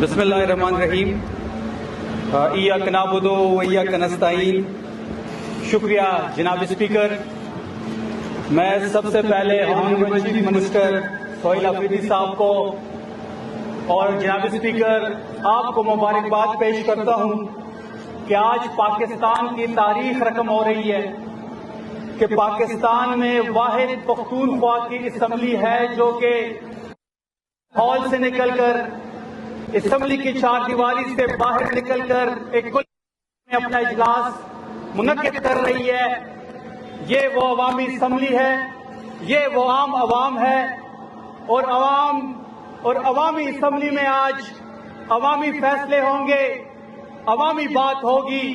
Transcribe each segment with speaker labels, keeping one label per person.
Speaker 1: بسم اللہ الرحمن الرحیم۔ ایاک نعبد و ایاک نستعین۔ شکریہ جناب اسپیکر۔ میں سب سے پہلے honourable chief minister Sohail Afridi صاحب کو اور جناب اسپیکر آپ کو مبارکباد پیش کرتا ہوں کہ آج پاکستان کی تاریخ رقم ہو رہی ہے کہ پاکستان میں واحد پختونخوا کی اسمبلی ہے جو کہ ہال سے نکل کر اسمبلی کی چار دیواری سے باہر نکل کر ایک کل میں اپنا اجلاس منعقد کر رہی ہے۔ یہ وہ عوامی اسمبلی ہے، یہ وہ عام عوام ہے اور عوامی اسمبلی میں آج عوامی فیصلے ہوں گے، عوامی بات ہوگی۔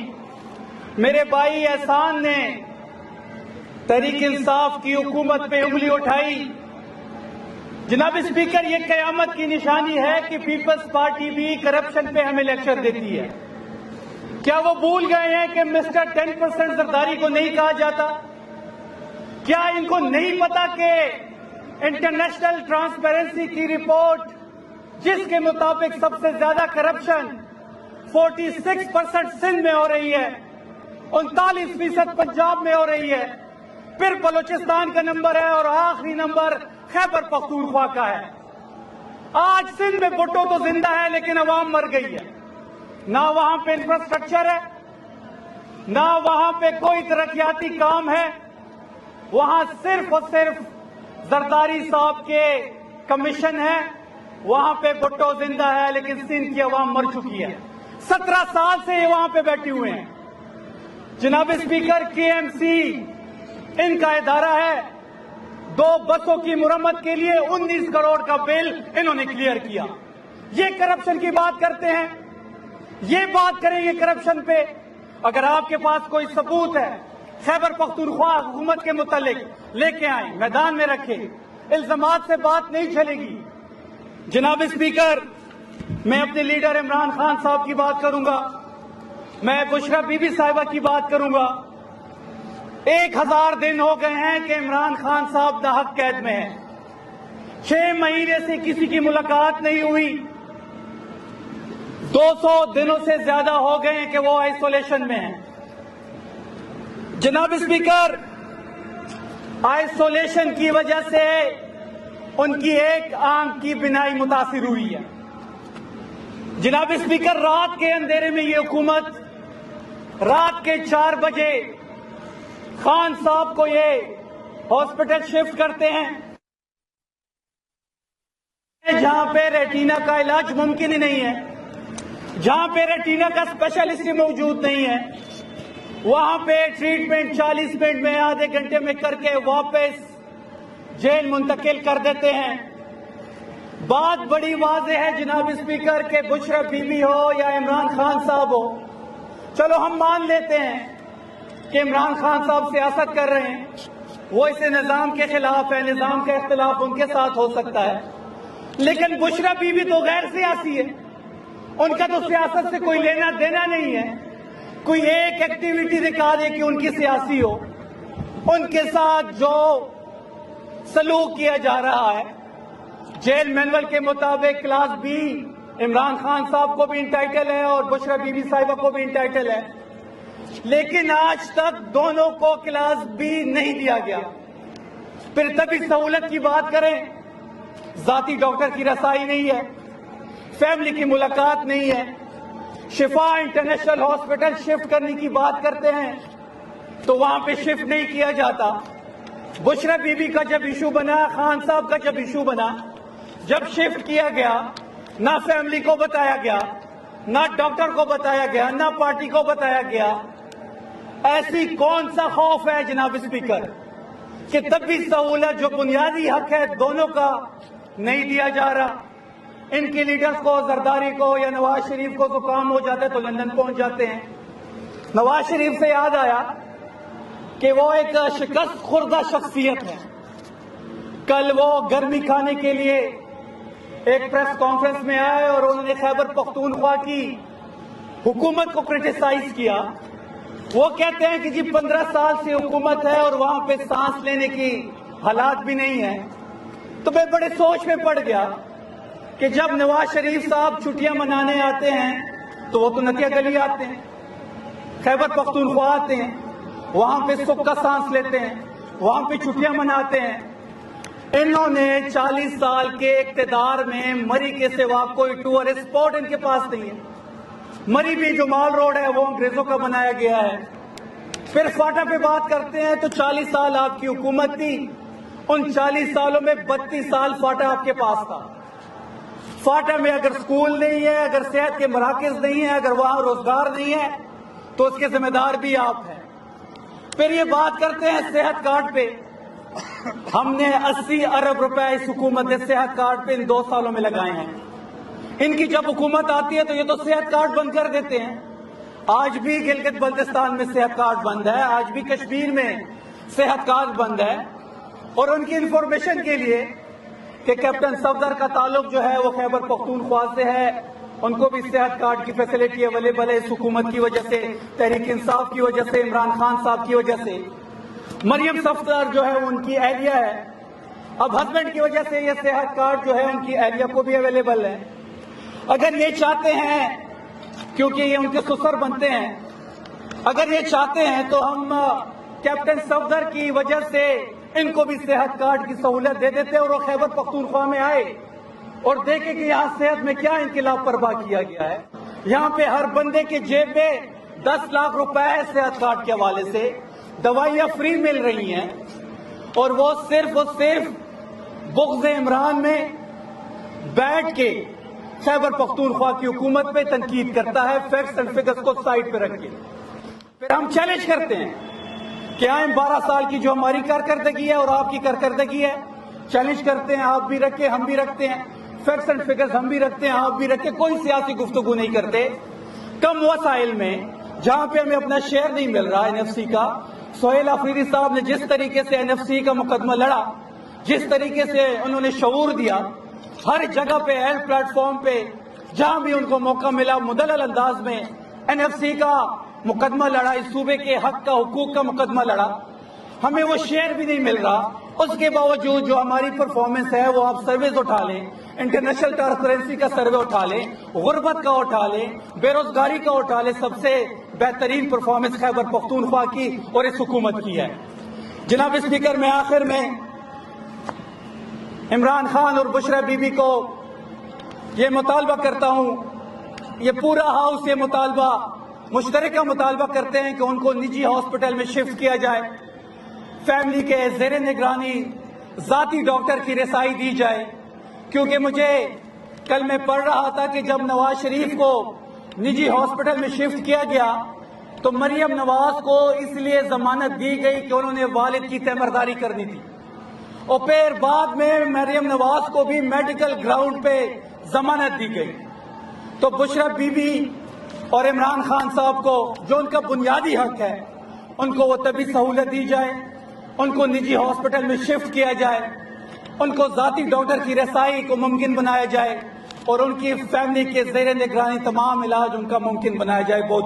Speaker 1: میرے بھائی احسان نے تحریک انصاف کی حکومت پہ انگلی اٹھائی۔ جناب اسپیکر، یہ قیامت کی نشانی ہے کہ پیپلز پارٹی بھی کرپشن پہ ہمیں لیکچر دیتی ہے۔ کیا وہ بھول گئے ہیں کہ مسٹر 10% زرداری کو نہیں کہا جاتا؟ کیا ان کو نہیں پتا کہ انٹرنیشنل ٹرانسپیرنسی کی رپورٹ جس کے مطابق سب سے زیادہ کرپشن 46% سندھ میں ہو رہی ہے، 39% پنجاب میں ہو رہی ہے، پھر بلوچستان کا نمبر ہے اور آخری نمبر خیبر پختونخوا کا ہے۔ آج سندھ میں بھٹو تو زندہ ہے لیکن عوام مر گئی ہے۔ نہ وہاں پہ انفراسٹرکچر ہے، نہ وہاں پہ کوئی ترقیاتی کام ہے، وہاں صرف اور صرف زرداری صاحب کے کمیشن ہے۔ وہاں پہ بھٹو زندہ ہے لیکن سندھ کی عوام مر چکی ہے۔ 17 سال سے یہ وہاں پہ بیٹھے ہوئے ہیں۔ جناب اسپیکر، KMC ان کا ادارہ ہے۔ 2 بسوں کی مرمت کے لیے 19 کروڑ کا بل انہوں نے کلیئر کیا۔ یہ کرپشن کی بات کرتے ہیں، یہ بات کریں گے کرپشن پہ؟ اگر آپ کے پاس کوئی ثبوت ہے خیبر پختونخوا حکومت کے متعلق لے کے آئیں، میدان میں رکھیں۔ الزامات سے بات نہیں چلے گی۔ جناب اسپیکر، میں اپنے لیڈر عمران خان صاحب کی بات کروں گا، میں بشرا بی بی صاحبہ کی بات کروں گا۔ 1000 دن ہو گئے ہیں کہ عمران خان صاحب ناحق قید میں ہیں۔ 6 مہینے سے کسی کی ملاقات نہیں ہوئی۔ 200 دنوں سے زیادہ ہو گئے ہیں کہ وہ آئسولیشن میں ہیں۔ جناب اسپیکر، آئسولیشن کی وجہ سے ان کی ایک آنکھ کی بینائی متاثر ہوئی ہے۔ جناب اسپیکر، رات کے اندھیرے میں یہ حکومت رات کے 4 بجے خان صاحب کو یہ ہاسپٹل شفٹ کرتے ہیں جہاں پہ ریٹینا کا علاج ممکن ہی نہیں ہے، جہاں پہ ریٹینا کا اسپیشلسٹ موجود نہیں ہے، وہاں پہ ٹریٹمنٹ 40 منٹ میں آدھے گھنٹے میں کر کے واپس جیل منتقل کر دیتے ہیں۔ بات بڑی واضح ہے جناب اسپیکر کہ بشرا بی بی ہو یا عمران خان صاحب ہو، چلو ہم مان لیتے ہیں کہ عمران خان صاحب سیاست کر رہے ہیں، وہ اس نظام کے خلاف ہے، نظام کا اختلاف ان کے ساتھ ہو سکتا ہے، لیکن بشرا بی بی تو غیر سیاسی ہے، ان کا تو سیاست سے کوئی لینا دینا نہیں ہے۔ کوئی ایک ایکٹیویٹی دکھا دے کہ ان کی سیاسی ہو، ان کے ساتھ جو سلوک کیا جا رہا ہے جیل مینول کے مطابق کلاس B عمران خان صاحب کو بھی انٹائٹل ہے اور بشرا بی بی صاحبہ کو بھی انٹائٹل ہے، لیکن آج تک دونوں کو کلاس B نہیں دیا گیا۔ پھر طبی سہولت کی بات کریں، ذاتی ڈاکٹر کی رسائی نہیں ہے، فیملی کی ملاقات نہیں ہے۔ شفا انٹرنیشنل ہاسپٹل شفٹ کرنے کی بات کرتے ہیں تو وہاں پہ شفٹ نہیں کیا جاتا۔ بشرا بی بی کا جب ایشو بنا، خان صاحب کا جب ایشو بنا، جب شفٹ کیا گیا، نہ فیملی کو بتایا گیا، نہ ڈاکٹر کو بتایا گیا، نہ پارٹی کو بتایا گیا۔ ایسی کون سا خوف ہے جناب اسپیکر کہ طبی سہولت جو بنیادی حق ہے دونوں کا نہیں دیا جا رہا؟ ان کے لیڈرز کو، زرداری کو یا نواز شریف کو زکام ہو جاتا ہے تو لندن پہنچ جاتے ہیں۔ نواز شریف سے یاد آیا کہ وہ ایک شکست خوردہ شخصیت ہے۔ کل وہ گرمی کھانے کے لیے ایک پریس کانفرنس میں آئے اور انہوں نے خیبر پختونخوا کی حکومت کو کرٹیسائز کیا۔ وہ کہتے ہیں کہ جی 15 سال سے حکومت ہے اور وہاں پہ سانس لینے کی حالات بھی نہیں ہے۔ تو میں بڑے سوچ میں پڑ گیا کہ جب نواز شریف صاحب چھٹیاں منانے آتے ہیں تو وہ تو نتیہ گلی آتے ہیں، خیبر پختونخوا آتے ہیں، وہاں پہ سکھ کا سانس لیتے ہیں، وہاں پہ چھٹیاں مناتے ہیں۔ انہوں نے 40 سال کے اقتدار میں مری کے سوا کوئی ٹورسٹ اسپاٹ ان کے پاس نہیں ہے۔ مری بھی جو مال روڈ ہے وہ انگریزوں کا بنایا گیا ہے۔ پھر فاٹا پہ بات کرتے ہیں تو 40 سال آپ کی حکومت تھی، ان 40 سالوں میں 32 سال فاٹا آپ کے پاس تھا۔ فاٹا میں اگر سکول نہیں ہے، اگر صحت کے مراکز نہیں ہے، اگر وہاں روزگار نہیں ہے تو اس کے ذمہ دار بھی آپ ہیں۔ پھر یہ بات کرتے ہیں صحت کارڈ پہ، ہم نے 80 ارب روپے اس حکومت نے صحت کارڈ پہ ان 2 سالوں میں لگائے ہیں۔ ان کی جب حکومت آتی ہے تو یہ تو صحت کارڈ بند کر دیتے ہیں۔ آج بھی گلگت بلتستان میں صحت کارڈ بند ہے، آج بھی کشمیر میں صحت کارڈ بند ہے۔ اور ان کی انفارمیشن کے لیے کہ کیپٹن صفدر کا تعلق جو ہے وہ خیبر پختونخوا سے ہے، ان کو بھی صحت کارڈ کی فیسلٹی اویلیبل ہے اس حکومت کی وجہ سے، تحریک انصاف کی وجہ سے، عمران خان صاحب کی وجہ سے۔ مریم صفدر جو ہے ان کی اہلیہ ہے، اب ہسبینڈ کی وجہ سے یہ صحت کارڈ جو ہے ان کی اہلیہ کو بھی اویلیبل ہے۔ اگر یہ چاہتے ہیں، کیونکہ یہ ان کے سسر بنتے ہیں، اگر یہ چاہتے ہیں تو ہم کیپٹن صفدر کی وجہ سے ان کو بھی صحت کارڈ کی سہولت دے دیتے اور وہ خیبر پختونخوا میں آئے اور دیکھیں کہ یہاں صحت میں کیا انقلاب برپا کیا گیا ہے۔ یہاں پہ ہر بندے کے جیب میں 10 لاکھ روپے ہے صحت کارڈ کے حوالے سے، دوائیاں فری مل رہی ہیں، اور وہ صرف بغض عمران میں بیٹھ کے خیبر پختونخوا کی حکومت پہ تنقید کرتا ہے، فیکٹس اینڈ فگرز کو سائڈ پہ رکھ کے۔ پھر ہم چیلنج کرتے ہیں کہ آئیں 12 سال کی جو ہماری کارکردگی ہے اور آپ کی کارکردگی ہے، چیلنج کرتے ہیں، آپ بھی رکھیں ہم بھی رکھتے ہیں، فیکٹس اینڈ فگرز ہم بھی رکھتے ہیں آپ بھی رکھیں، کوئی سیاسی گفتگو نہیں کرتے۔ کم وسائل میں جہاں پہ ہمیں اپنا شیئر نہیں مل رہا NFC کا، سہیل آفریدی صاحب نے جس طریقے سے NFC کا مقدمہ لڑا، جس طریقے سے انہوں نے شعور دیا، ہر جگہ پہ ہر پلیٹ فارم پہ جہاں بھی ان کو موقع ملا مدلل انداز میں NFC کا مقدمہ لڑا، اس صوبے کے حق کا حقوق کا مقدمہ لڑا، ہمیں وہ شیئر بھی نہیں مل رہا۔ اس کے باوجود جو ہماری پرفارمنس ہے وہ آپ سرویز اٹھا لیں، انٹرنیشنل ٹرانسپیرنسی کا سروے اٹھا لیں، غربت کا اٹھا لیں، بے روزگاری کا اٹھا لیں، سب سے بہترین پرفارمنس خیبر پختونخوا کی اور اس حکومت کی ہے۔ جناب اسپیکر، میں آخر میں عمران خان اور بشرا بی بی کو یہ مطالبہ کرتا ہوں، یہ پورا ہاؤس یہ مطالبہ مشترکہ مطالبہ کرتے ہیں کہ ان کو نجی ہاسپٹل میں شفٹ کیا جائے، فیملی کے زیر نگرانی ذاتی ڈاکٹر کی رسائی دی جائے، کیونکہ مجھے کل میں پڑھ رہا تھا کہ جب نواز شریف کو نجی ہاسپٹل میں شفٹ کیا گیا تو مریم نواز کو اس لیے ضمانت دی گئی کہ انہوں نے والد کی تیمارداری کرنی تھی، اور پھر بعد میں مریم نواز کو بھی میڈیکل گراؤنڈ پہ ضمانت دی گئی۔ تو بشرا بی بی اور عمران خان صاحب کو جو ان کا بنیادی حق ہے ان کو وہ تبھی سہولت دی جائے، ان کو نجی ہاسپٹل میں شفٹ کیا جائے، ان کو ذاتی ڈاکٹر کی رسائی کو ممکن بنایا جائے اور ان کی فیملی کے زیر نگرانی تمام علاج ان کا ممکن بنایا جائے۔ بہت